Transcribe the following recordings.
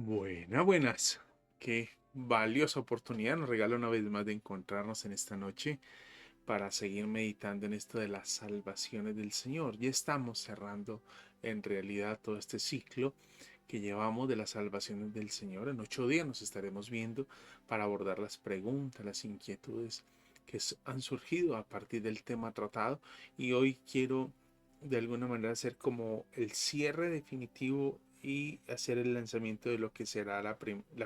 Buenas. Qué valiosa oportunidad nos regala una vez más de encontrarnos en esta noche para seguir meditando en esto de las salvaciones del Señor. Ya estamos cerrando en realidad todo este ciclo que llevamos de las salvaciones del Señor. En 8 días nos estaremos viendo para abordar las preguntas, las inquietudes que han surgido a partir del tema tratado. Y hoy quiero de alguna manera hacer como el cierre definitivo y hacer el lanzamiento de lo que será la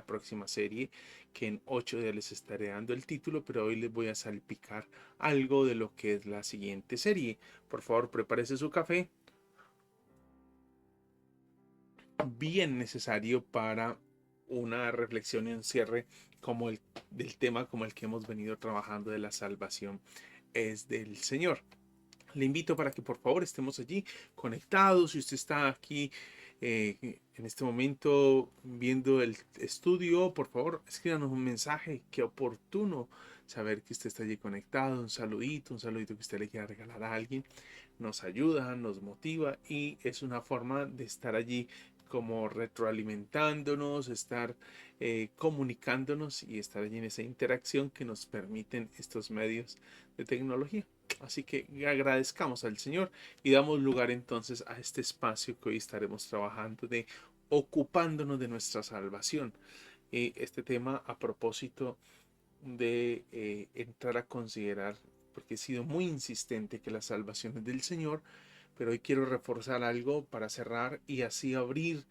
próxima serie, que en 8 días les estaré dando el título, pero hoy les voy a salpicar algo de lo que es la siguiente serie. Por favor, prepárese su café, bien necesario para una reflexión y un cierre como el del tema como el que hemos venido trabajando de la salvación es del Señor. Le invito para que por favor estemos allí conectados. Si usted está aquí en este momento viendo el estudio, por favor escríbanos un mensaje. Qué oportuno saber que usted está allí conectado. Un saludito que usted le quiera regalar a alguien. Nos ayuda, nos motiva y es una forma de estar allí como retroalimentándonos, estar comunicándonos y estar allí en esa interacción que nos permiten estos medios de tecnología. Así que agradezcamos al Señor y damos lugar entonces a este espacio que hoy estaremos trabajando de ocupándonos de nuestra salvación. Y este tema a propósito de entrar a considerar, porque he sido muy insistente que la salvación es del Señor, pero hoy quiero reforzar algo para cerrar y así abrir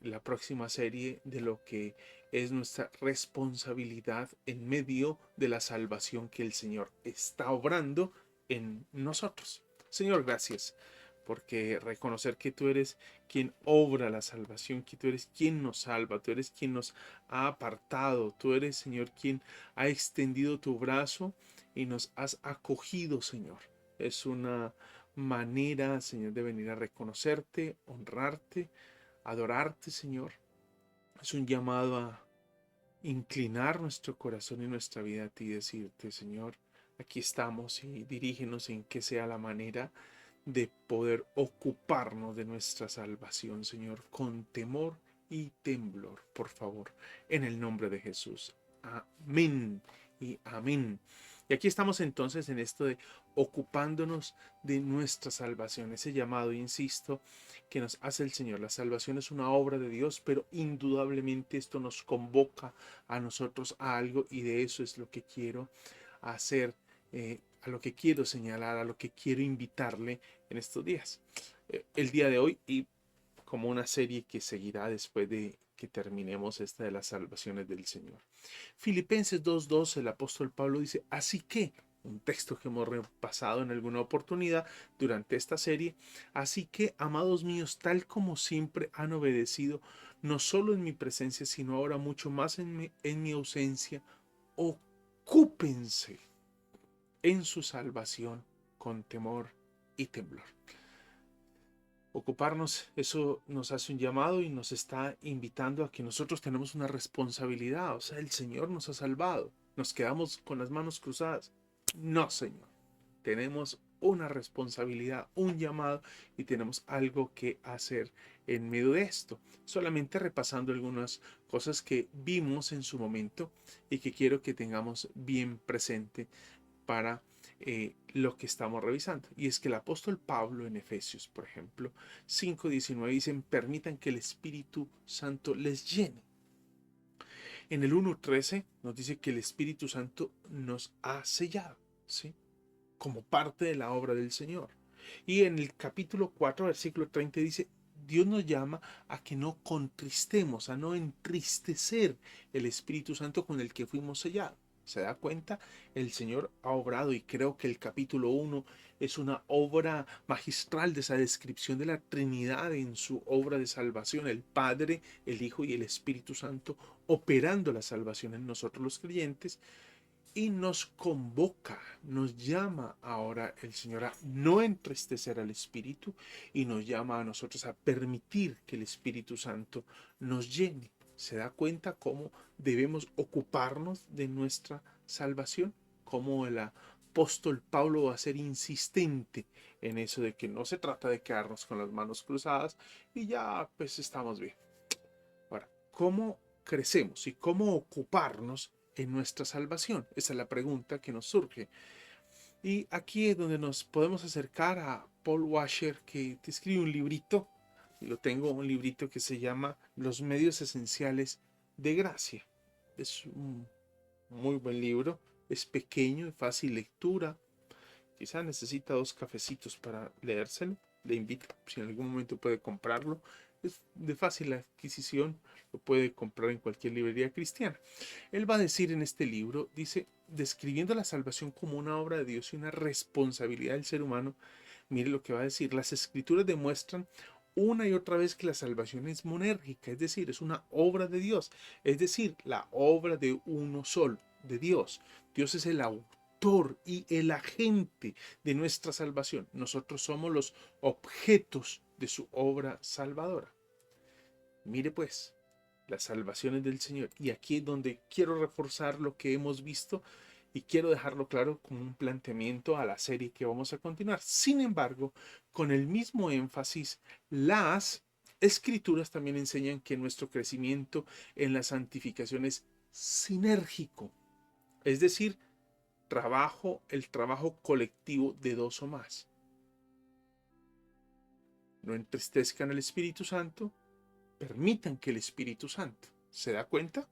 la próxima serie de lo que es nuestra responsabilidad en medio de la salvación que el Señor está obrando en nosotros. Señor, gracias, porque reconocer que tú eres quien obra la salvación, que tú eres quien nos salva, tú eres quien nos ha apartado, tú eres, Señor, quien ha extendido tu brazo y nos has acogido, Señor. Es una manera, Señor, de venir a reconocerte, honrarte, adorarte, Señor. Es un llamado a inclinar nuestro corazón y nuestra vida a ti y decirte, Señor, aquí estamos y dirígenos en que sea la manera de poder ocuparnos de nuestra salvación, Señor, con temor y temblor, por favor, en el nombre de Jesús. Amén y amén. Y aquí estamos entonces en esto de ocupándonos de nuestra salvación, ese llamado, insisto, que nos hace el Señor. La salvación es una obra de Dios, pero indudablemente esto nos convoca a nosotros a algo y de eso es lo que quiero hacer, a lo que quiero señalar, a lo que quiero invitarle en estos días. El día de hoy y como una serie que seguirá después de que terminemos esta de las salvaciones del Señor. Filipenses 2.2, el apóstol Pablo dice, así que, un texto que hemos repasado en alguna oportunidad durante esta serie, así que, amados míos, tal como siempre han obedecido, no solo en mi presencia, sino ahora mucho más en mi ausencia, ocúpense en su salvación con temor y temblor. Ocuparnos, eso nos hace un llamado y nos está invitando a que nosotros tenemos una responsabilidad. O sea, el Señor nos ha salvado. ¿Nos quedamos con las manos cruzadas? No, Señor. Tenemos una responsabilidad, un llamado y tenemos algo que hacer en medio de esto. Solamente repasando algunas cosas que vimos en su momento y que quiero que tengamos bien presente para lo que estamos revisando. Y es que el apóstol Pablo en Efesios, por ejemplo, 5:19 dicen, permitan que el Espíritu Santo les llene. En el 1:13 nos dice que el Espíritu Santo nos ha sellado, ¿sí? Como parte de la obra del Señor. Y en el capítulo 4, versículo 30 dice, Dios nos llama a que no contristemos, a no entristecer el Espíritu Santo con el que fuimos sellados. ¿Se da cuenta? El Señor ha obrado y creo que el capítulo 1 es una obra magistral de esa descripción de la Trinidad en su obra de salvación, el Padre, el Hijo y el Espíritu Santo operando la salvación en nosotros los creyentes y nos convoca, nos llama ahora el Señor a no entristecer al Espíritu y nos llama a nosotros a permitir que el Espíritu Santo nos llene. ¿Se da cuenta cómo debemos ocuparnos de nuestra salvación? Cómo el apóstol Pablo va a ser insistente en eso de que no se trata de quedarnos con las manos cruzadas y ya pues estamos bien. Ahora, ¿cómo crecemos y cómo ocuparnos en nuestra salvación? Esa es la pregunta que nos surge. Y aquí es donde nos podemos acercar a Paul Washer, que te escribe un librito, y lo tengo, un librito que se llama Los medios esenciales de gracia. Es un muy buen libro, es pequeño, de fácil lectura. Quizá necesita 2 cafecitos para leérselo. Le invito, si en algún momento puede comprarlo. Es de fácil adquisición, lo puede comprar en cualquier librería cristiana. Él va a decir en este libro, dice, describiendo la salvación como una obra de Dios y una responsabilidad del ser humano, mire lo que va a decir, las escrituras demuestran una y otra vez que la salvación es monérgica, es decir, es una obra de Dios, es decir, la obra de uno solo, de Dios. Dios es el autor y el agente de nuestra salvación. Nosotros somos los objetos de su obra salvadora. Mire pues, las salvaciones del Señor. Y aquí es donde quiero reforzar lo que hemos visto y quiero dejarlo claro como un planteamiento a la serie que vamos a continuar. Sin embargo, con el mismo énfasis, las escrituras también enseñan que nuestro crecimiento en la santificación es sinérgico, es decir, el trabajo colectivo de 2 o más. No entristezcan al Espíritu Santo, permitan que el Espíritu Santo, ¿se da cuenta?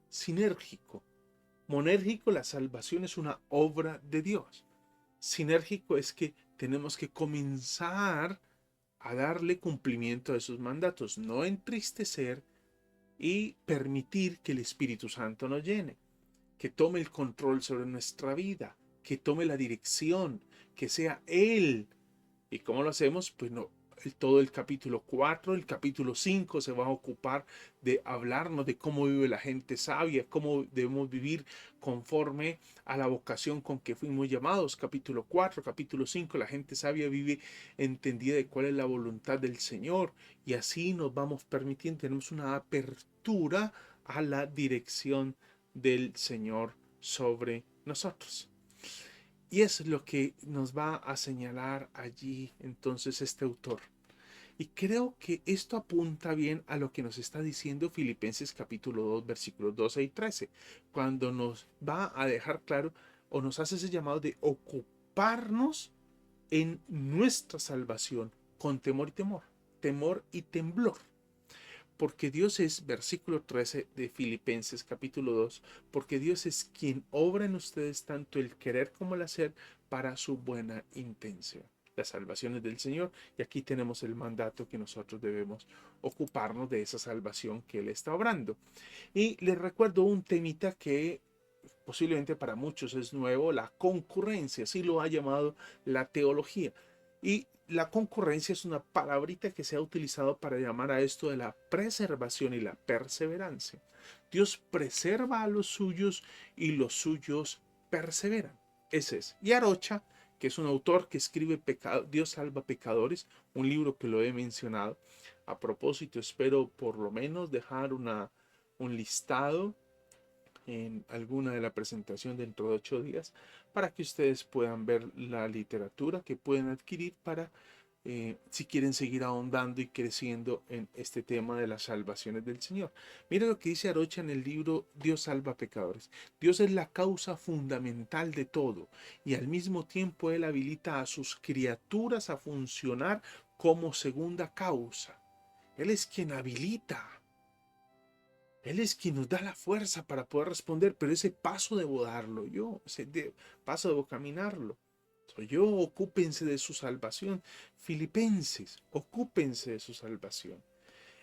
Sinérgico. Monérgico, la salvación es una obra de Dios. Sinérgico es que tenemos que comenzar a darle cumplimiento a esos mandatos, no entristecer y permitir que el Espíritu Santo nos llene, que tome el control sobre nuestra vida, que tome la dirección, que sea Él. ¿Y cómo lo hacemos? Pues no, todo el capítulo 4, el capítulo 5 se va a ocupar de hablarnos de cómo vive la gente sabia, cómo debemos vivir conforme a la vocación con que fuimos llamados. Capítulo 4, capítulo 5, la gente sabia vive entendida de cuál es la voluntad del Señor y así nos vamos permitiendo, tenemos una apertura a la dirección del Señor sobre nosotros. Y es lo que nos va a señalar allí entonces este autor. Y creo que esto apunta bien a lo que nos está diciendo Filipenses capítulo 2, versículos 12 y 13, cuando nos va a dejar claro o nos hace ese llamado de ocuparnos en nuestra salvación con temor y temblor. Porque Dios es, versículo 13 de Filipenses capítulo 2, porque Dios es quien obra en ustedes tanto el querer como el hacer para su buena intención. La salvación es del Señor y aquí tenemos el mandato que nosotros debemos ocuparnos de esa salvación que Él está obrando. Y les recuerdo un temita que posiblemente para muchos es nuevo, la concurrencia, así lo ha llamado la teología. Y la concurrencia es una palabrita que se ha utilizado para llamar a esto de la preservación y la perseverancia. Dios preserva a los suyos y los suyos perseveran. Ese es. Y Arocha, que es un autor que escribe Dios salva pecadores, un libro que lo he mencionado. A propósito, espero por lo menos dejar un listado en alguna de la presentación dentro de 8 días para que ustedes puedan ver la literatura que pueden adquirir para si quieren seguir ahondando y creciendo en este tema de las salvaciones del Señor. Mira lo que dice Arocha en el libro Dios salva pecadores. Dios es la causa fundamental de todo y al mismo tiempo Él habilita a sus criaturas a funcionar como segunda causa. Él es quien habilita. Él es quien nos da la fuerza para poder responder, pero ese paso debo darlo yo, paso debo caminarlo. Soy yo, ocúpense de su salvación. Filipenses, ocúpense de su salvación.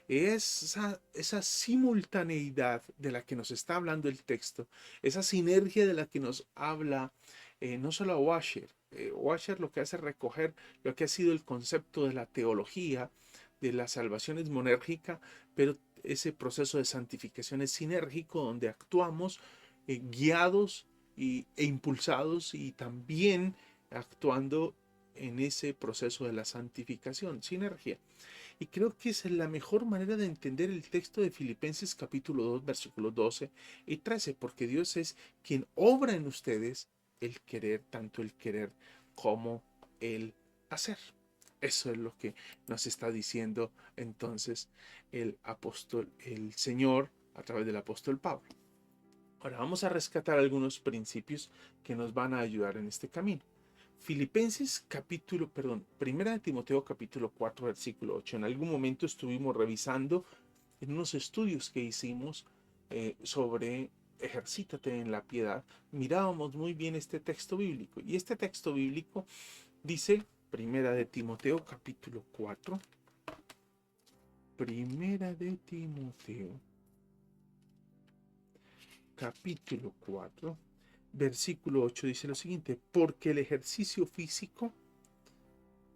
Esa simultaneidad de la que nos está hablando el texto, esa sinergia de la que nos habla no solo a Washer. Washer lo que hace es recoger lo que ha sido el concepto de la teología, de la salvación es monérgica, pero ese proceso de santificación es sinérgico donde actuamos guiados e impulsados y también actuando en ese proceso de la santificación, sinergia. Y creo que esa es la mejor manera de entender el texto de Filipenses capítulo 2, versículos 12 y 13, porque Dios es quien obra en ustedes el querer, tanto el querer como el hacer. Eso es lo que nos está diciendo entonces el Señor a través del apóstol Pablo. Ahora vamos a rescatar algunos principios que nos van a ayudar en este camino. Primera de Timoteo capítulo 4 versículo 8. En algún momento estuvimos revisando en unos estudios que hicimos sobre ejercítate en la piedad. Mirábamos muy bien este texto bíblico. Y este texto bíblico dice, Primera de Timoteo capítulo 4. Primera de Timoteo capítulo 4 versículo 8 dice lo siguiente: porque el ejercicio físico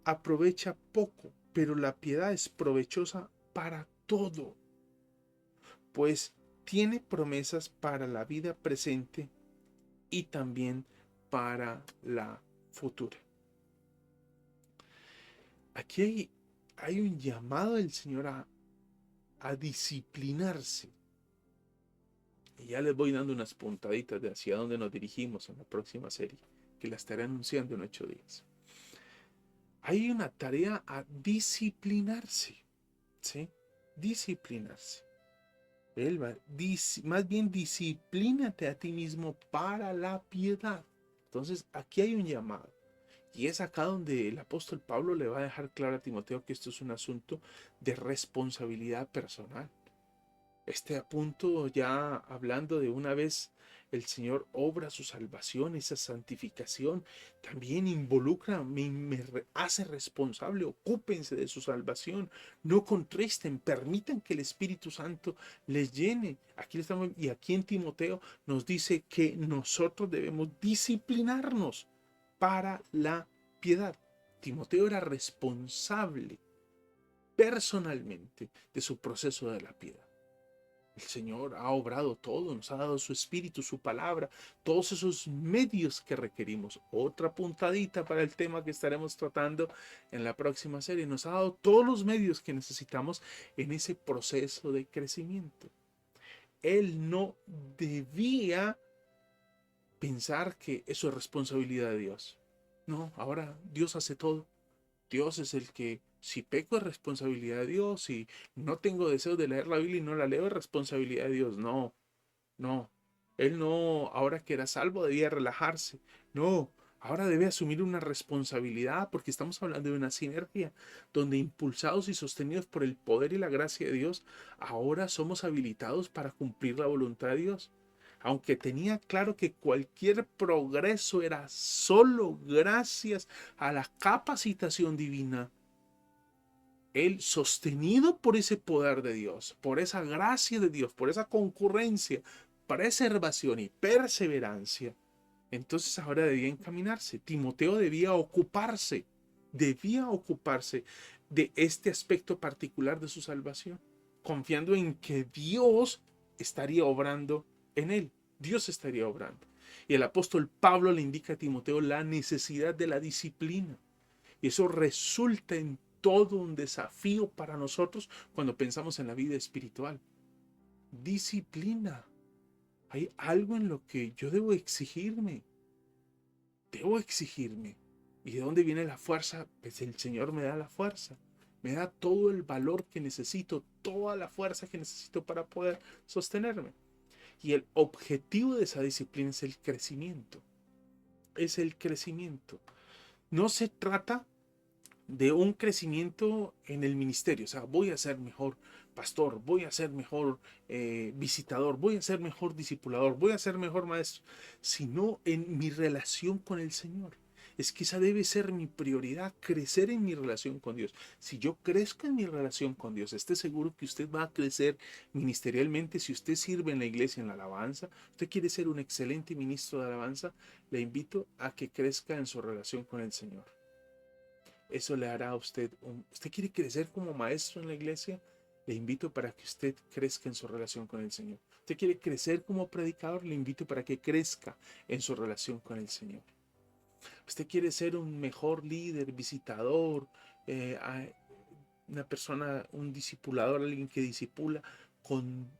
aprovecha poco, pero la piedad es provechosa para todo, pues tiene promesas para la vida presente y también para la futura. Aquí hay un llamado del Señor a disciplinarse. Y ya les voy dando unas puntaditas de hacia dónde nos dirigimos en la próxima serie, que la estaré anunciando en 8 días. Hay una tarea a disciplinarse, ¿sí? Disciplinarse. Él va, más bien disciplínate a ti mismo para la piedad. Entonces, aquí hay un llamado. Y es acá donde el apóstol Pablo le va a dejar claro a Timoteo que esto es un asunto de responsabilidad personal. Este punto ya hablando de una vez el Señor obra su salvación, esa santificación, también involucra, me hace responsable, ocúpense de su salvación, no contristen, permitan que el Espíritu Santo les llene. Y aquí en Timoteo nos dice que nosotros debemos disciplinarnos para la piedad. Timoteo era responsable personalmente de su proceso de la piedad. El Señor ha obrado todo, nos ha dado su espíritu, su palabra, todos esos medios que requerimos. Otra puntadita para el tema que estaremos tratando en la próxima serie. Nos ha dado todos los medios que necesitamos en ese proceso de crecimiento. Él no debía pensar que eso es responsabilidad de Dios. No, ahora Dios hace todo. Dios es el que, si peco, es responsabilidad de Dios. Si no tengo deseo de leer la Biblia y no la leo, es responsabilidad de Dios. No, no. Él no, ahora que era salvo, debía relajarse. No, ahora debe asumir una responsabilidad porque estamos hablando de una sinergia donde impulsados y sostenidos por el poder y la gracia de Dios, ahora somos habilitados para cumplir la voluntad de Dios. Aunque tenía claro que cualquier progreso era solo gracias a la capacitación divina, él, sostenido por ese poder de Dios, por esa gracia de Dios, por esa concurrencia, preservación y perseverancia, entonces ahora debía encaminarse. Timoteo debía ocuparse de este aspecto particular de su salvación, confiando en que Dios estaría obrando en él. Dios estaría obrando. Y el apóstol Pablo le indica a Timoteo la necesidad de la disciplina. Y eso resulta en todo un desafío para nosotros cuando pensamos en la vida espiritual. Disciplina. Hay algo en lo que yo debo exigirme. Debo exigirme. ¿Y de dónde viene la fuerza? Pues el Señor me da la fuerza. Me da todo el valor que necesito, toda la fuerza que necesito para poder sostenerme. Y el objetivo de esa disciplina es el crecimiento. Es el crecimiento. No se trata de un crecimiento en el ministerio. O sea, voy a ser mejor pastor, voy a ser mejor visitador, voy a ser mejor discipulador, voy a ser mejor maestro, sino en mi relación con el Señor. Es que esa debe ser mi prioridad, crecer en mi relación con Dios. Si yo crezco en mi relación con Dios, esté seguro que usted va a crecer ministerialmente. Si usted sirve en la iglesia, en la alabanza, usted quiere ser un excelente ministro de alabanza, le invito a que crezca en su relación con el Señor. Eso le hará a usted. ¿Usted quiere crecer como maestro en la iglesia? Le invito para que usted crezca en su relación con el Señor. ¿Usted quiere crecer como predicador? Le invito para que crezca en su relación con el Señor. ¿Usted quiere ser un mejor líder, visitador, una persona, un discipulador, alguien que discipula con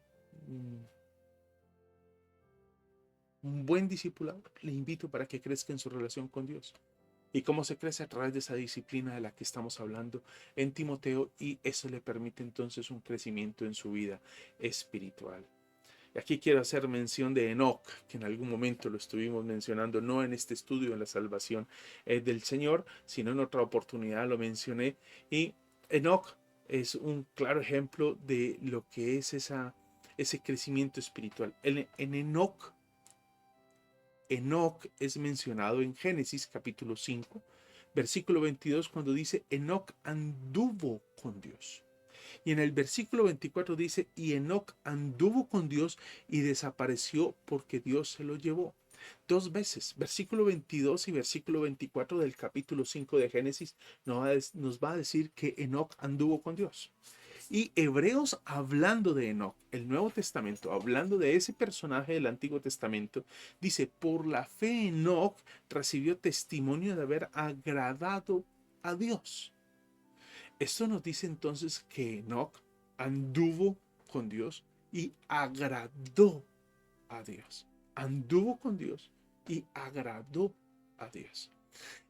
un buen discipulador? Le invito para que crezca en su relación con Dios. ¿Y cómo se crece? A través de esa disciplina de la que estamos hablando en Timoteo, y eso le permite entonces un crecimiento en su vida espiritual. Y aquí quiero hacer mención de Enoc, que en algún momento lo estuvimos mencionando, no en este estudio en la salvación del Señor, sino en otra oportunidad lo mencioné. Y Enoc es un claro ejemplo de lo que es ese crecimiento espiritual. En Enoc, Enoc es mencionado en Génesis capítulo 5, versículo 22, cuando dice, Enoc anduvo con Dios. Y en el versículo 24 dice, y Enoc anduvo con Dios y desapareció porque Dios se lo llevó. Dos veces, versículo 22 y versículo 24 del capítulo 5 de Génesis nos va a decir que Enoc anduvo con Dios. Y Hebreos, hablando de Enoc, el Nuevo Testamento, hablando de ese personaje del Antiguo Testamento, dice, por la fe Enoc recibió testimonio de haber agradado a Dios. Esto nos dice entonces que Enoc anduvo con Dios y agradó a Dios. Anduvo con Dios y agradó a Dios.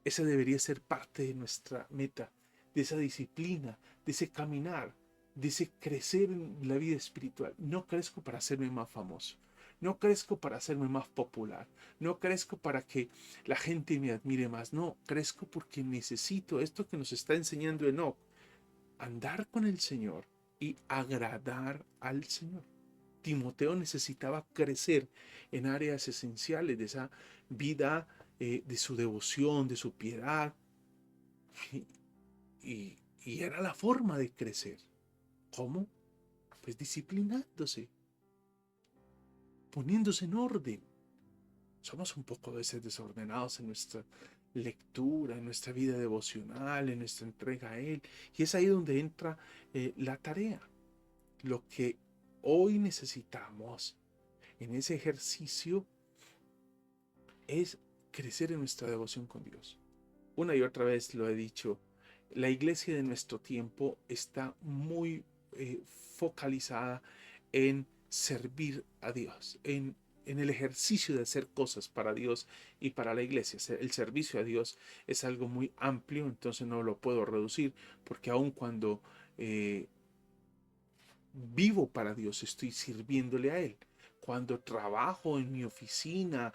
Esa debería ser parte de nuestra meta, de esa disciplina, de ese caminar, de ese crecer en la vida espiritual. No crezco para hacerme más famoso. No crezco para hacerme más popular. No crezco para que la gente me admire más. No, crezco porque necesito esto que nos está enseñando Enoc, andar con el Señor y agradar al Señor. Timoteo necesitaba crecer en áreas esenciales de esa vida, de su devoción, de su piedad. Y, y era la forma de crecer. ¿Cómo? Pues disciplinándose, poniéndose en orden. Somos un poco a veces desordenados en nuestra lectura, en nuestra vida devocional, en nuestra entrega a Él. Y es ahí donde entra la tarea. Lo que hoy necesitamos en ese ejercicio es crecer en nuestra devoción con Dios. Una y otra vez lo he dicho, la iglesia de nuestro tiempo está muy focalizada en servir a Dios, en el ejercicio de hacer cosas para Dios y para la iglesia. El servicio a Dios es algo muy amplio, entonces no lo puedo reducir, porque aun cuando vivo para Dios, estoy sirviéndole a Él. Cuando trabajo en mi oficina,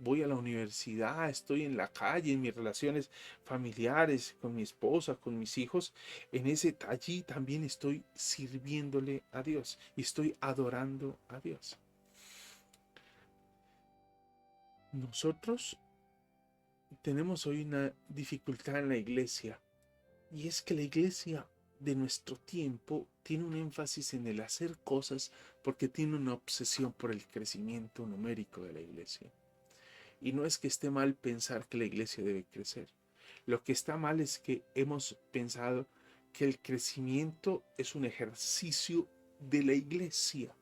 voy a la universidad, estoy en la calle, en mis relaciones familiares, con mi esposa, con mis hijos, allí también estoy sirviéndole a Dios y estoy adorando a Dios. Nosotros tenemos hoy una dificultad en la iglesia, y es que la iglesia de nuestro tiempo tiene un énfasis en el hacer cosas porque tiene una obsesión por el crecimiento numérico de la iglesia. Y no es que esté mal pensar que la iglesia debe crecer. Lo que está mal es que hemos pensado que el crecimiento es un ejercicio de la iglesia.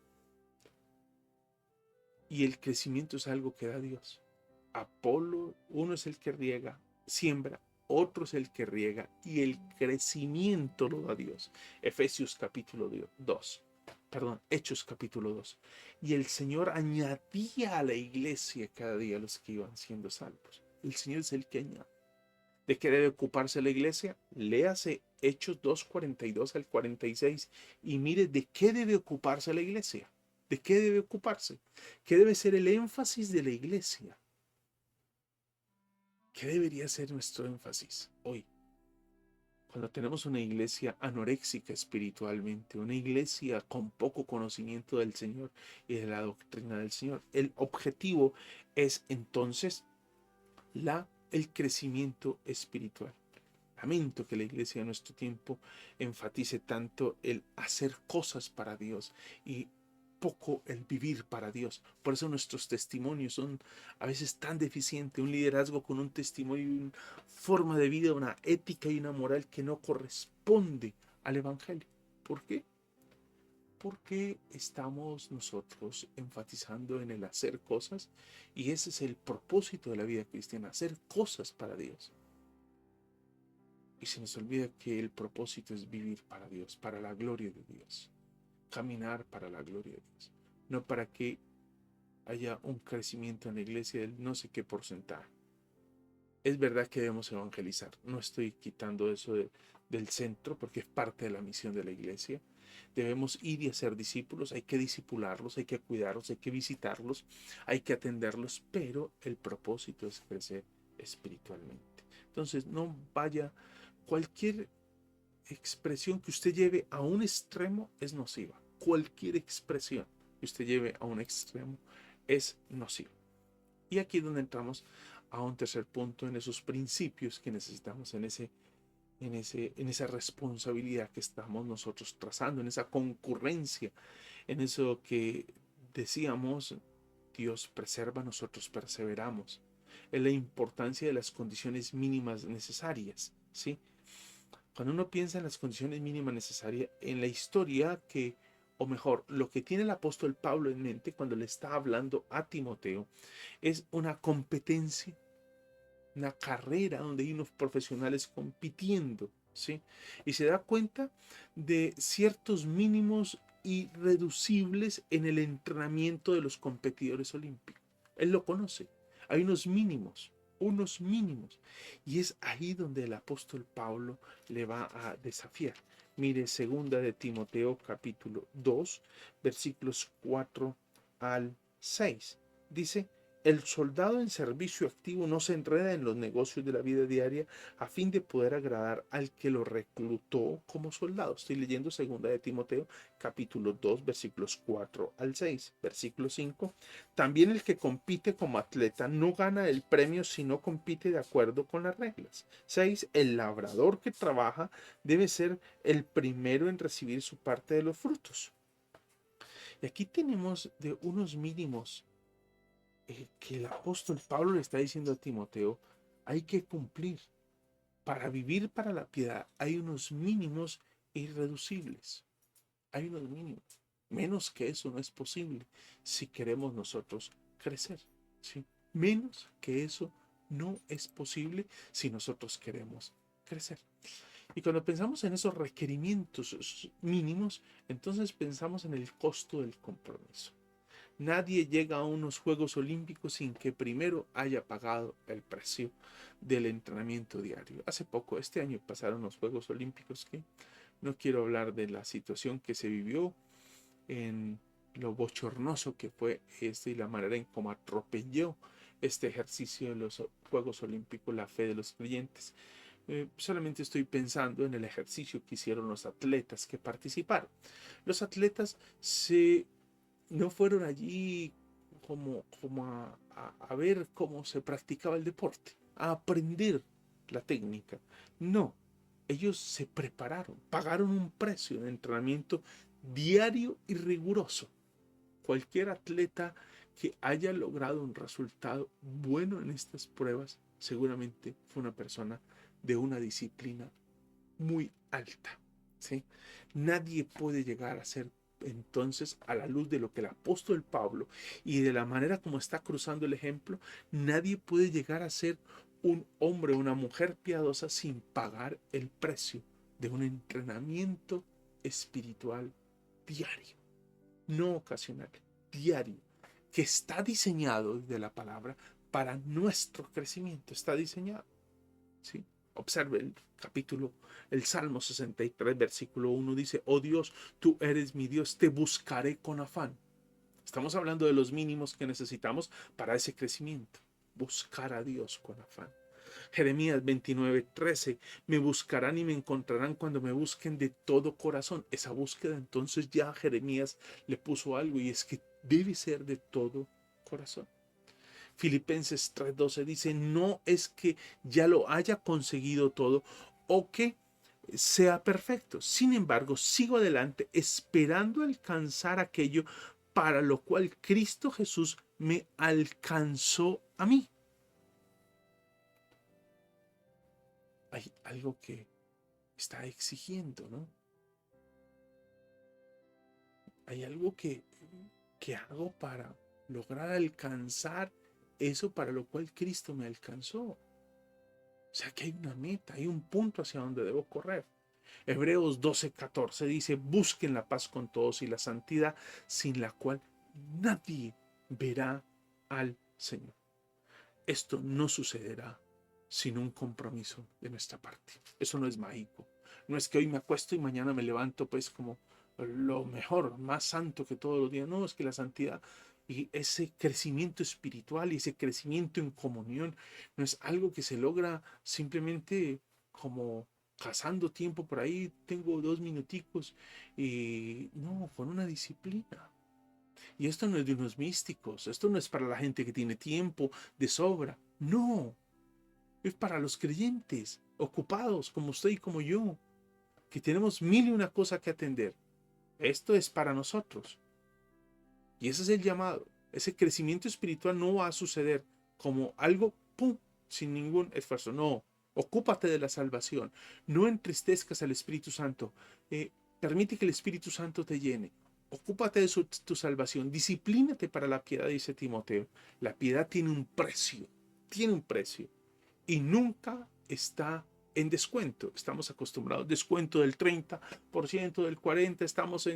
Y el crecimiento es algo que da Dios. Apolo, uno es el que riega, siembra, otro es el que riega, y el crecimiento lo da Dios. Efesios capítulo 2, perdón, Hechos capítulo 2. Y el Señor añadía a la iglesia cada día los que iban siendo salvos. El Señor es el que añade. ¿De qué debe ocuparse la iglesia? Léase Hechos 2, 42 al 46 y mire de qué debe ocuparse la iglesia. ¿De qué debe ocuparse? ¿Qué debe ser el énfasis de la iglesia? ¿Qué debería ser nuestro énfasis hoy? Cuando tenemos una iglesia anoréxica espiritualmente, una iglesia con poco conocimiento del Señor y de la doctrina del Señor, el objetivo es entonces el crecimiento espiritual. Lamento que la iglesia de nuestro tiempo enfatice tanto el hacer cosas para Dios y poco el vivir para Dios. Por eso nuestros testimonios son a veces tan deficientes. Un liderazgo con un testimonio y una forma de vida, una ética y una moral que no corresponde al Evangelio. ¿Por qué? Porque estamos nosotros enfatizando en el hacer cosas, y ese es el propósito de la vida cristiana, hacer cosas para Dios. Y se nos olvida que el propósito es vivir para Dios, para la gloria de Dios. Caminar para la gloria de Dios. No para que haya un crecimiento en la iglesia del no sé qué porcentaje. Es verdad que debemos evangelizar. No estoy quitando eso del centro porque es parte de la misión de la iglesia. Debemos ir y hacer discípulos. Hay que discipularlos, hay que cuidarlos, hay que visitarlos, hay que atenderlos, pero el propósito es crecer espiritualmente. Entonces, no vaya, cualquier expresión que usted lleve a un extremo es nociva. Cualquier expresión que usted lleve a un extremo es nociva. Y aquí es donde entramos a un tercer punto, en esos principios que necesitamos, en esa responsabilidad que estamos nosotros trazando, en esa concurrencia, en eso que decíamos, Dios preserva, nosotros perseveramos, en la importancia de las condiciones mínimas necesarias, ¿sí? Cuando uno piensa en las condiciones mínimas necesarias, en la historia que, o mejor, lo que tiene el apóstol Pablo en mente cuando le está hablando a Timoteo, es una competencia, una carrera donde hay unos profesionales compitiendo, ¿sí? Y se da cuenta de ciertos mínimos irreducibles en el entrenamiento de los competidores olímpicos. Él lo conoce. Hay unos mínimos, unos mínimos. Y es ahí donde el apóstol Pablo le va a desafiar. Mire, segunda de Timoteo capítulo 2, versículos 4 al 6. Dice: el soldado en servicio activo no se enreda en los negocios de la vida diaria a fin de poder agradar al que lo reclutó como soldado. Estoy leyendo segunda de Timoteo, capítulo 2, versículos 4 al 6. Versículo 5. También el que compite como atleta no gana el premio si no compite de acuerdo con las reglas. 6. El labrador que trabaja debe ser el primero en recibir su parte de los frutos. Y aquí tenemos de unos mínimos que el apóstol Pablo le está diciendo a Timoteo, hay que cumplir. Para vivir para la piedad hay unos mínimos irreducibles. Hay unos mínimos. Menos que eso no es posible si queremos nosotros crecer. ¿Sí? Menos que eso no es posible si nosotros queremos crecer. Y cuando pensamos en esos requerimientos esos mínimos, entonces pensamos en el costo del compromiso. Nadie llega a unos Juegos Olímpicos sin que primero haya pagado el precio del entrenamiento diario. Hace poco, este año, pasaron los Juegos Olímpicos que no quiero hablar de la situación que se vivió, en lo bochornoso que fue y la manera en cómo atropelló este ejercicio de los Juegos Olímpicos la fe de los creyentes. Solamente estoy pensando en el ejercicio que hicieron los atletas que participaron. Los atletas no fueron allí como a ver cómo se practicaba el deporte, a aprender la técnica. No, ellos se prepararon, pagaron un precio de entrenamiento diario y riguroso. Cualquier atleta que haya logrado un resultado bueno en estas pruebas, seguramente fue una persona de una disciplina muy alta. ¿Sí? Nadie puede llegar a ser entonces, a la luz de lo que el apóstol Pablo y de la manera como está cruzando el ejemplo, nadie puede llegar a ser un hombre o una mujer piadosa sin pagar el precio de un entrenamiento espiritual diario, no ocasional, diario, que está diseñado de la palabra para nuestro crecimiento, está diseñado. ¿Sí? Observe el capítulo, el Salmo 63, versículo 1 dice: oh Dios, tú eres mi Dios, te buscaré con afán. Estamos hablando de los mínimos que necesitamos para ese crecimiento. Buscar a Dios con afán. Jeremías 29:13, me buscarán y me encontrarán cuando me busquen de todo corazón. Esa búsqueda entonces ya Jeremías le puso algo, y es que debe ser de todo corazón. Filipenses 3:12 dice: no es que ya lo haya conseguido todo o que sea perfecto. Sin embargo, sigo adelante esperando alcanzar aquello para lo cual Cristo Jesús me alcanzó a mí. Hay algo que está exigiendo, ¿no? Hay algo que hago para lograr alcanzar eso para lo cual Cristo me alcanzó. O sea que hay una meta, hay un punto hacia donde debo correr. Hebreos 12:14 dice: busquen la paz con todos y la santidad, sin la cual nadie verá al Señor. Esto no sucederá sin un compromiso de nuestra parte. Eso no es mágico. No es que hoy me acuesto y mañana me levanto pues como lo mejor, más santo que todos los días. No, es que la santidad y ese crecimiento espiritual y ese crecimiento en comunión no es algo que se logra simplemente como cazando tiempo por ahí, tengo 2 minuticos y no, con una disciplina. Y esto no es de unos místicos, esto no es para la gente que tiene tiempo de sobra, no, es para los creyentes, ocupados como usted y como yo, que tenemos mil y una cosa que atender. Esto es para nosotros. Y ese es el llamado. Ese crecimiento espiritual no va a suceder como algo, ¡pum!, sin ningún esfuerzo. No, ocúpate de la salvación. No entristezcas al Espíritu Santo. Permite que el Espíritu Santo te llene. Ocúpate de tu salvación. Disciplínate para la piedad, dice Timoteo. La piedad tiene un precio. Tiene un precio. Y nunca está en descuento. Estamos acostumbrados, descuento del 30%, del 40%, estamos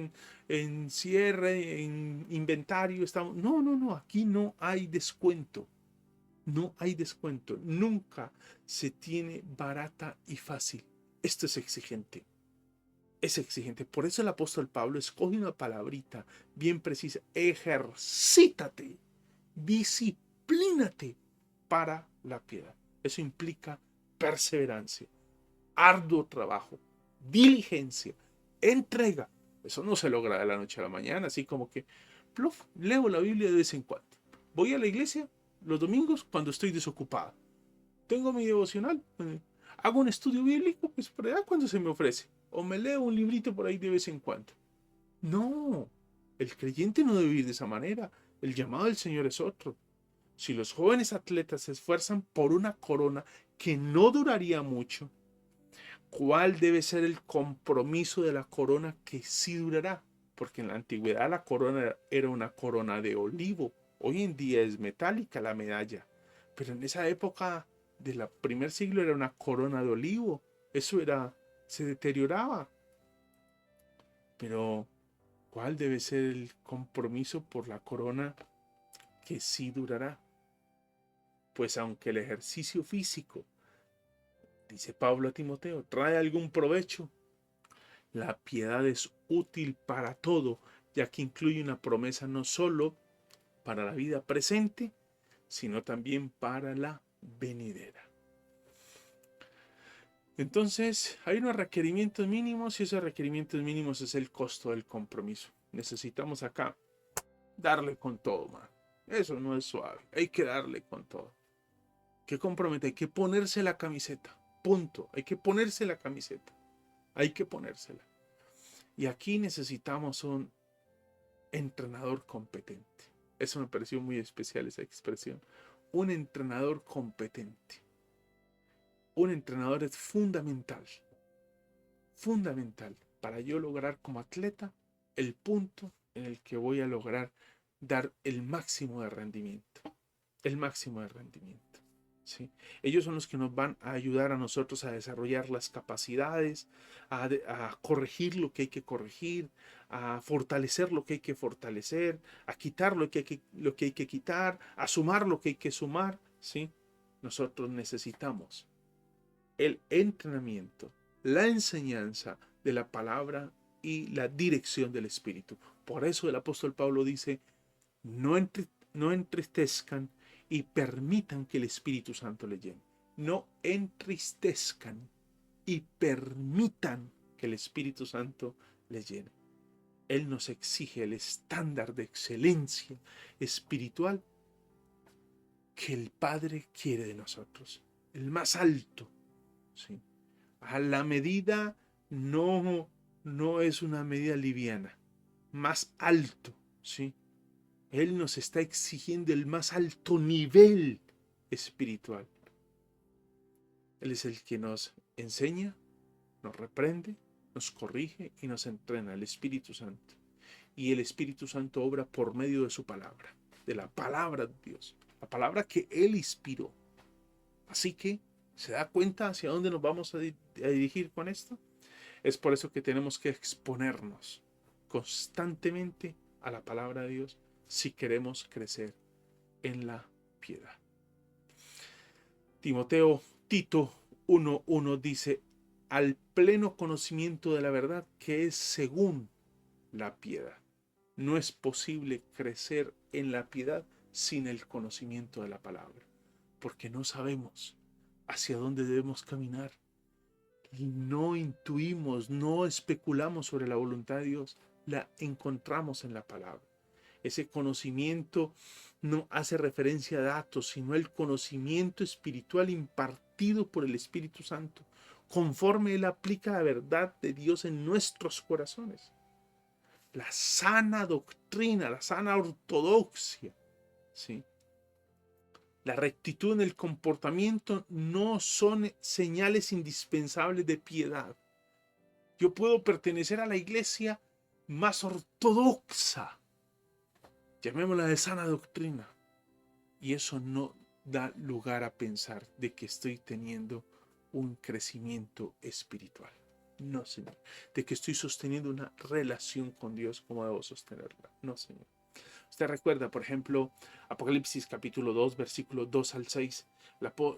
en cierre, en inventario, estamos... No, no, no, aquí no hay descuento. No hay descuento. Nunca se tiene barata y fácil. Esto es exigente. Es exigente. Por eso el apóstol Pablo escoge una palabrita bien precisa. Ejercítate, disciplínate para la piedad. Eso implica perseverancia, arduo trabajo, diligencia, entrega. Eso no se logra de la noche a la mañana, así como que pluf, leo la Biblia de vez en cuando. Voy a la iglesia los domingos cuando estoy desocupado. Tengo mi devocional. Hago un estudio bíblico, pues por allá cuando se me ofrece. O me leo un librito por ahí de vez en cuando. No, el creyente no debe vivir de esa manera. El llamado del Señor es otro. Si los jóvenes atletas se esfuerzan por una corona que no duraría mucho, ¿cuál debe ser el compromiso de la corona que sí durará? Porque en la antigüedad la corona era una corona de olivo. Hoy en día es metálica la medalla. Pero en esa época del primer siglo era una corona de olivo. Eso era, se deterioraba. Pero ¿cuál debe ser el compromiso por la corona que sí durará? Pues aunque el ejercicio físico, dice Pablo a Timoteo, trae algún provecho, la piedad es útil para todo, ya que incluye una promesa no solo para la vida presente, sino también para la venidera. Entonces, hay unos requerimientos mínimos y esos requerimientos mínimos es el costo del compromiso. Necesitamos acá darle con todo, man. Eso no es suave, hay que darle con todo. ¿Qué compromete? Hay que ponerse la camiseta. Punto. Hay que ponerse la camiseta. Hay que ponérsela. Y aquí necesitamos un entrenador competente. Eso me pareció muy especial esa expresión. Un entrenador competente. Un entrenador es fundamental. Fundamental para yo lograr como atleta el punto en el que voy a lograr dar el máximo de rendimiento. El máximo de rendimiento. ¿Sí? Ellos son los que nos van a ayudar a nosotros a desarrollar las capacidades, a corregir lo que hay que corregir, a fortalecer lo que hay que fortalecer, a quitar lo que hay que quitar, a sumar lo que hay que sumar. ¿Sí? Nosotros necesitamos el entrenamiento, la enseñanza de la palabra y la dirección del Espíritu. Por eso el apóstol Pablo dice, no entristezcan y permitan que el Espíritu Santo le llene. No entristezcan y permitan que el Espíritu Santo le llene. Él nos exige el estándar de excelencia espiritual que el Padre quiere de nosotros. El más alto. ¿Sí? A la medida no es una medida liviana. Más alto. ¿Sí? Él nos está exigiendo el más alto nivel espiritual. Él es el que nos enseña, nos reprende, nos corrige y nos entrena, el Espíritu Santo. Y el Espíritu Santo obra por medio de su palabra, de la palabra de Dios, la palabra que Él inspiró. Así que, ¿se da cuenta hacia dónde nos vamos a dirigir con esto? Es por eso que tenemos que exponernos constantemente a la palabra de Dios si queremos crecer en la piedad. Timoteo Tito 1:1 dice, al pleno conocimiento de la verdad que es según la piedad. No es posible crecer en la piedad sin el conocimiento de la palabra, porque no sabemos hacia dónde debemos caminar. No intuimos, no especulamos sobre la voluntad de Dios, la encontramos en la palabra. Ese conocimiento no hace referencia a datos, sino el conocimiento espiritual impartido por el Espíritu Santo, conforme Él aplica la verdad de Dios en nuestros corazones. La sana doctrina, la sana ortodoxia, ¿sí? La rectitud en el comportamiento no son señales indispensables de piedad. Yo puedo pertenecer a la iglesia más ortodoxa, llamémosla de sana doctrina, y eso no da lugar a pensar de que estoy teniendo un crecimiento espiritual. No, Señor. De que estoy sosteniendo una relación con Dios como debo sostenerla. No, Señor. Usted recuerda, por ejemplo, Apocalipsis capítulo 2, versículos 2 al 6.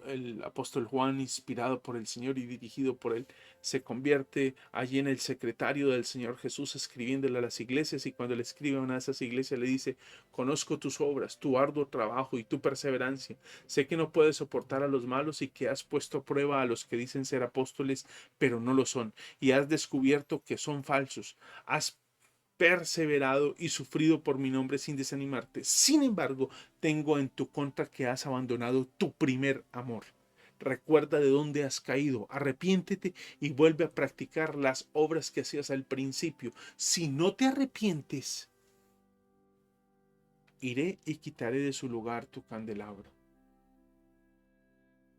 El apóstol Juan, inspirado por el Señor y dirigido por él, se convierte allí en el secretario del Señor Jesús, escribiéndole a las iglesias, y cuando le escribe a una de esas iglesias le dice, conozco tus obras, tu arduo trabajo y tu perseverancia. Sé que no puedes soportar a los malos y que has puesto a prueba a los que dicen ser apóstoles, pero no lo son, y has descubierto que son falsos. Has perseverado y sufrido por mi nombre sin desanimarte. Sin embargo, tengo en tu contra que has abandonado tu primer amor. Recuerda de dónde has caído, arrepiéntete y vuelve a practicar las obras que hacías al principio. Si no te arrepientes, iré y quitaré de su lugar tu candelabro.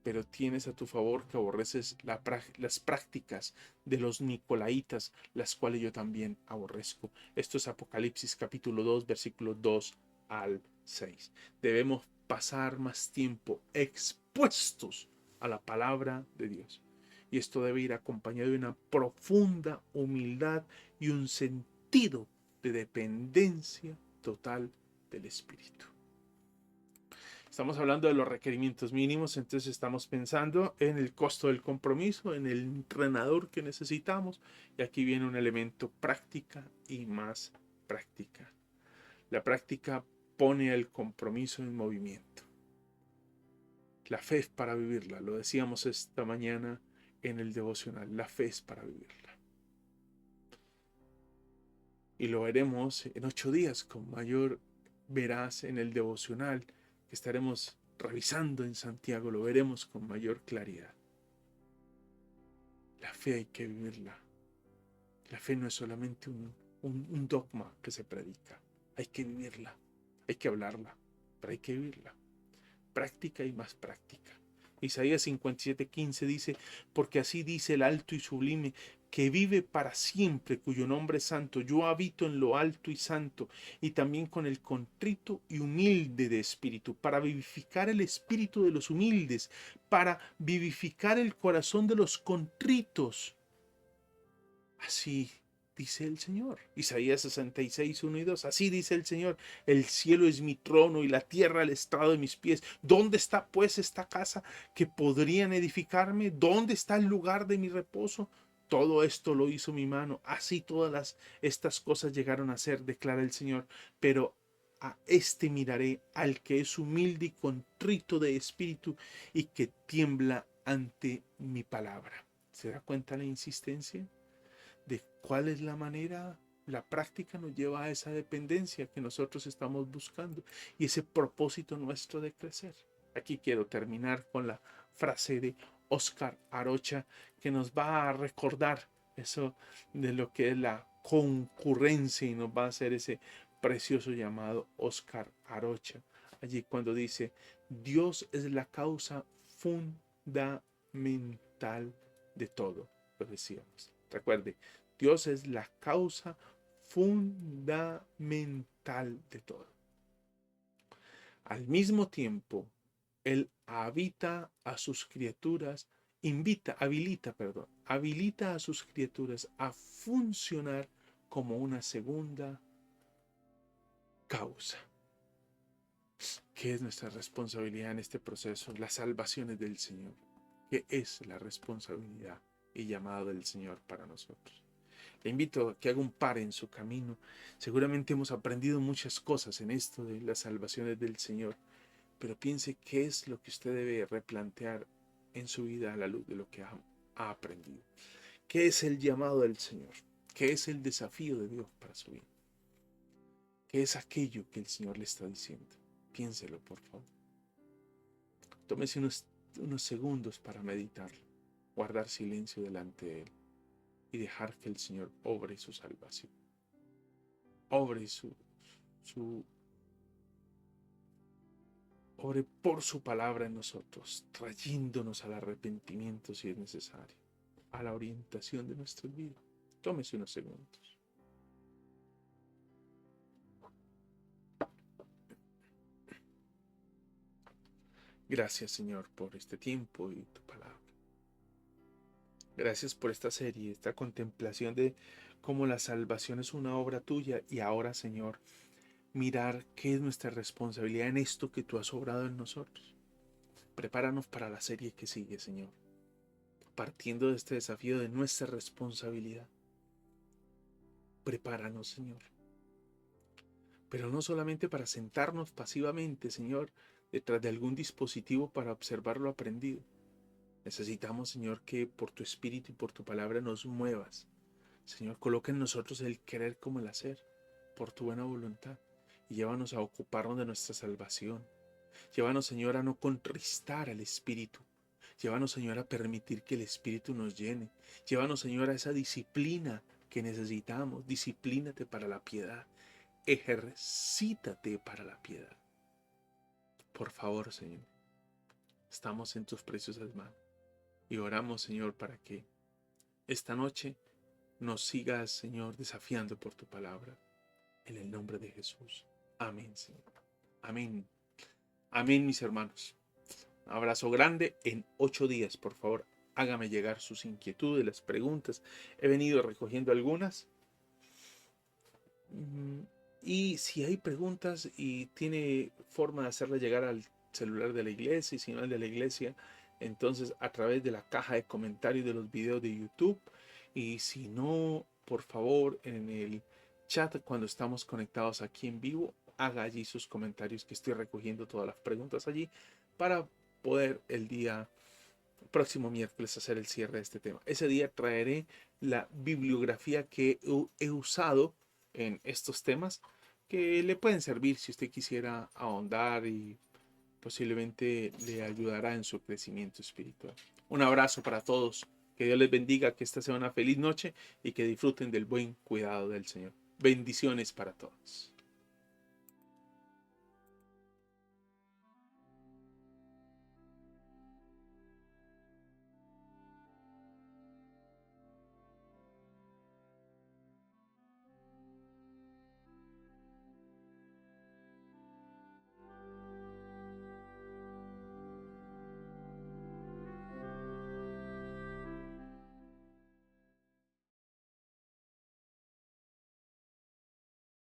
Pero tienes a tu favor que aborreces las prácticas de los nicolaitas, las cuales yo también aborrezco. Esto es Apocalipsis capítulo 2, versículos 2 al 6. Debemos pasar más tiempo expuestos a la palabra de Dios. Y esto debe ir acompañado de una profunda humildad y un sentido de dependencia total del Espíritu. Estamos hablando de los requerimientos mínimos, entonces estamos pensando en el costo del compromiso, en el entrenador que necesitamos, y aquí viene un elemento práctica y más práctica. La práctica pone el compromiso en movimiento. La fe es para vivirla, lo decíamos esta mañana en el devocional, la fe es para vivirla. Y lo veremos en 8 días con mayor veraz en el devocional que estaremos revisando en Santiago, lo veremos con mayor claridad. La fe hay que vivirla. La fe no es solamente un dogma que se predica. Hay que vivirla, hay que hablarla, pero hay que vivirla. Práctica y más práctica. Isaías 57:15 dice, porque así dice el alto y sublime, que vive para siempre, cuyo nombre es santo. Yo habito en lo alto y santo, y también con el contrito y humilde de espíritu, para vivificar el espíritu de los humildes, para vivificar el corazón de los contritos. Así dice el Señor. Isaías 66:1 y 2. Así dice el Señor. El cielo es mi trono y la tierra el estrado de mis pies. ¿Dónde está pues esta casa que podrían edificarme? ¿Dónde está el lugar de mi reposo? Todo esto lo hizo mi mano. Así todas estas cosas llegaron a ser, declara el Señor. Pero a este miraré, al que es humilde y contrito de espíritu y que tiembla ante mi palabra. ¿Se da cuenta la insistencia? De cuál es la manera, la práctica nos lleva a esa dependencia que nosotros estamos buscando y ese propósito nuestro de crecer. Aquí quiero terminar con la frase de Oscar Arocha que nos va a recordar eso de lo que es la concurrencia y nos va a hacer ese precioso llamado Oscar Arocha. Allí cuando dice, Dios es la causa fundamental de todo, lo decíamos. Recuerde, Dios es la causa fundamental de todo. Al mismo tiempo, Él habilita a sus criaturas a sus criaturas a funcionar como una segunda causa. ¿Qué es nuestra responsabilidad en este proceso? Las salvaciones del Señor. ¿Qué es la responsabilidad y llamado del Señor para nosotros? Le invito a que haga un par en su camino. Seguramente hemos aprendido muchas cosas en esto de las salvaciones del Señor, pero piense qué es lo que usted debe replantear en su vida a la luz de lo que ha aprendido. ¿Qué es el llamado del Señor? ¿Qué es el desafío de Dios para su vida? ¿Qué es aquello que el Señor le está diciendo? Piénselo, por favor. Tómese unos segundos para meditarlo, guardar silencio delante de Él y dejar que el Señor obre su salvación, obre su obre por su palabra en nosotros, trayéndonos al arrepentimiento si es necesario, a la orientación de nuestra vida. Tómese unos segundos. Gracias, Señor, por este tiempo y tu palabra. Gracias por esta serie, esta contemplación de cómo la salvación es una obra tuya y ahora, Señor, mirar qué es nuestra responsabilidad en esto que tú has obrado en nosotros. Prepáranos para la serie que sigue, Señor, partiendo de este desafío de nuestra responsabilidad. Prepáranos, Señor. Pero no solamente para sentarnos pasivamente, Señor, detrás de algún dispositivo para observar lo aprendido. Necesitamos, Señor, que por tu Espíritu y por tu palabra nos muevas. Señor, coloca en nosotros el querer como el hacer, por tu buena voluntad. Y llévanos a ocuparnos de nuestra salvación. Llévanos, Señor, a no contristar al Espíritu. Llévanos, Señor, a permitir que el Espíritu nos llene. Llévanos, Señor, a esa disciplina que necesitamos. Disciplínate para la piedad. Ejercítate para la piedad. Por favor, Señor, estamos en tus preciosas manos. Y oramos, Señor, para que esta noche nos sigas, Señor, desafiando por tu palabra. En el nombre de Jesús. Amén, Señor. Amén. Amén, mis hermanos. Un abrazo grande. En 8 días, por favor, hágame llegar sus inquietudes, las preguntas. He venido recogiendo algunas. Y si hay preguntas y tiene forma de hacerlas llegar al celular de la iglesia y si no al de la iglesia, entonces a través de la caja de comentarios de los videos de YouTube. Y si no, por favor, en el chat cuando estamos conectados aquí en vivo, haga allí sus comentarios que estoy recogiendo todas las preguntas allí para poder el día próximo miércoles hacer el cierre de este tema. Ese día traeré la bibliografía que he usado en estos temas que le pueden servir si usted quisiera ahondar y posiblemente le ayudará en su crecimiento espiritual. Un abrazo para todos. Que Dios les bendiga, que esta sea una feliz noche y que disfruten del buen cuidado del Señor. Bendiciones para todos.